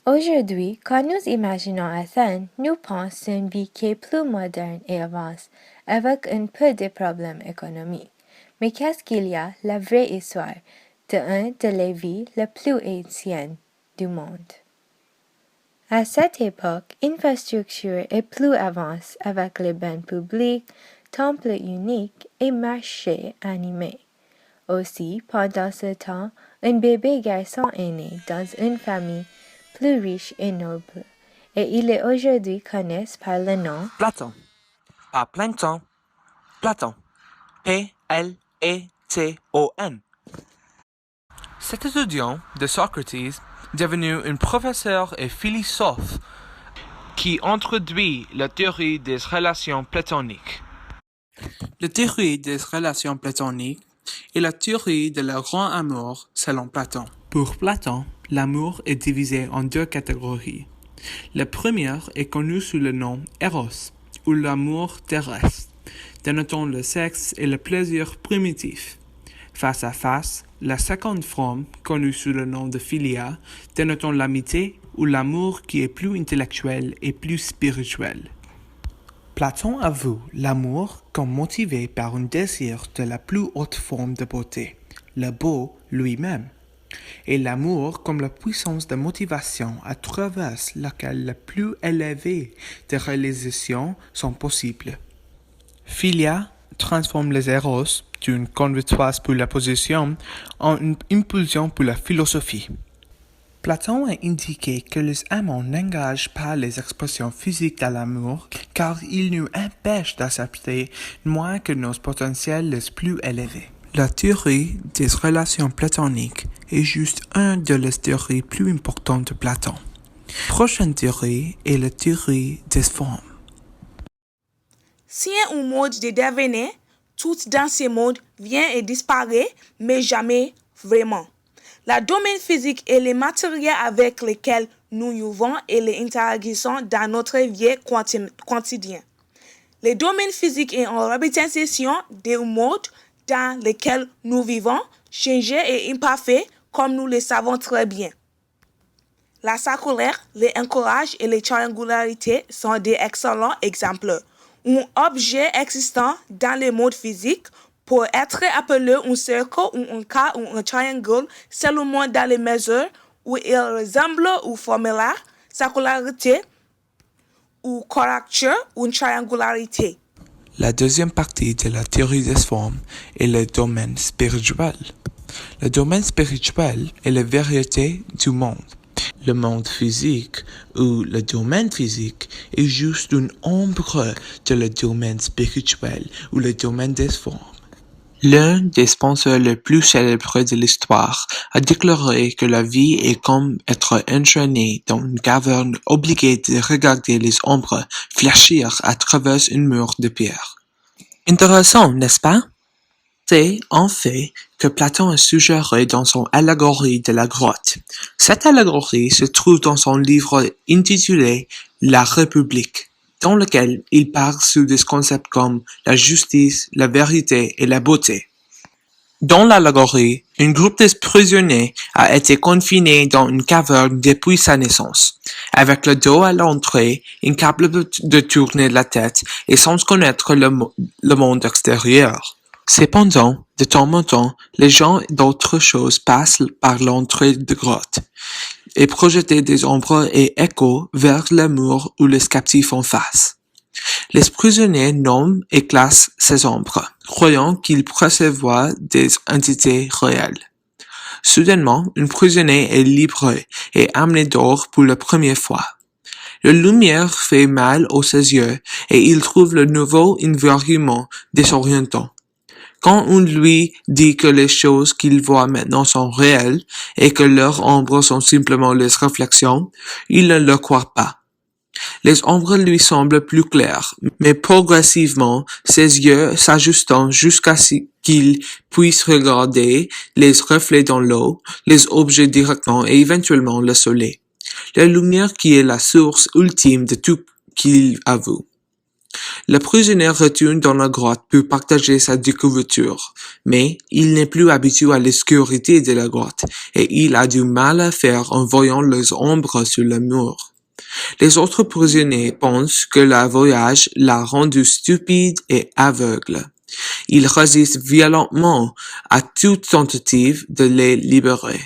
Aujourd'hui, quand nous imaginons Athènes, nous pensons une vie qui est plus moderne et avance, avec un peu de problèmes économiques. Mais qu'est-ce qu'il y a, la vraie histoire, de les villes les plus anciennes du monde? À cette époque, l'infrastructure est plus avancée avec les bains publics, temples uniques et marchés animés. Aussi, pendant ce temps, un bébé garçon est né dans une famille plus riche et noble, et il est aujourd'hui connu par le nom Platon. Pas Plankton. Platon. P-L-E-T-O-N. Cet étudiant de Socrates, devenu un professeur et philosophe, qui introduit la théorie des relations platoniques. La théorie des relations platoniques est la théorie de le grand amour selon Platon. Pour Platon, l'amour est divisé en deux catégories. La première est connue sous le nom Eros, ou l'amour terrestre, dénotant le sexe et le plaisir primitif. Face à face, la seconde forme, connue sous le nom de Philia, dénotant l'amitié ou l'amour qui est plus intellectuel et plus spirituel. Platon avoue l'amour comme motivé par un désir de la plus haute forme de beauté, le beau lui-même, et l'amour comme la puissance de motivation à travers laquelle le plus élevé des réalisations sont possibles. Philia transforme les éros d'une convoitise pour la position en une impulsion pour la philosophie. Platon a indiqué que les amants n'engagent pas les expressions physiques de l'amour car ils nous empêchent d'accepter moins que nos potentiels les plus élevés. La théorie des relations platoniques est juste une de les théories plus importantes de Platon. Prochaine théorie est la théorie des formes. Si un mode de devenir, tout dans ce monde vient et disparaît, mais jamais vraiment. Le domaine physique et les matériels avec lesquels nous vivons et les interagissons dans notre vie quotidienne. Le domaine physique est en représentation des modes dans lesquels nous vivons, changés et imparfaits, comme nous le savons très bien. La circulaire, les encourages et les triangularités sont des excellents exemples. Un objet existant dans le monde physique peut être appelé un cercle ou un cas ou un triangle seulement dans les mesures où il ressemble au formulaire, circularité ou caractère ou triangularité. La deuxième partie de la théorie des formes est le domaine spirituel. Le domaine spirituel est la vérité du monde. Le monde physique ou le domaine physique est juste une ombre de le domaine spirituel ou le domaine des formes. L'un des penseurs les plus célèbres de l'histoire a déclaré que la vie est comme être entraîné dans une caverne obligé de regarder les ombres fléchir à travers un mur de pierre. Intéressant, n'est-ce pas? C'est, en fait, que Platon a suggéré dans son allégorie de la grotte. Cette allégorie se trouve dans son livre intitulé La République, dans lequel il parle sous des concepts comme la justice, la vérité et la beauté. Dans l'allégorie, un groupe de prisonniers a été confiné dans une caverne depuis sa naissance, avec le dos à l'entrée, incapable de tourner la tête et sans connaître le monde extérieur. Cependant, de temps en temps, les gens d'autres choses passent par l'entrée de grotte et projettent des ombres et échos vers le mur où les captifs en face. Les prisonniers nomment et classent ces ombres, croyant qu'ils percevront des entités réelles. Soudainement, un prisonnier est libéré et amené dehors pour la première fois. La lumière fait mal aux ses yeux et il trouve le nouveau environnement désorientant. Quand on lui dit que les choses qu'il voit maintenant sont réelles et que leurs ombres sont simplement les réflexions, il ne le croit pas. Les ombres lui semblent plus claires, mais progressivement, ses yeux s'ajustant jusqu'à ce qu'il puisse regarder les reflets dans l'eau, les objets directement et éventuellement le soleil. La lumière qui est la source ultime de tout qu'il avoue. Le prisonnier retourne dans la grotte pour partager sa découverte, mais il n'est plus habitué à l'obscurité de la grotte et il a du mal à faire en voyant les ombres sur le mur. Les autres prisonniers pensent que le voyage l'a rendu stupide et aveugle. Ils résistent violemment à toute tentative de les libérer.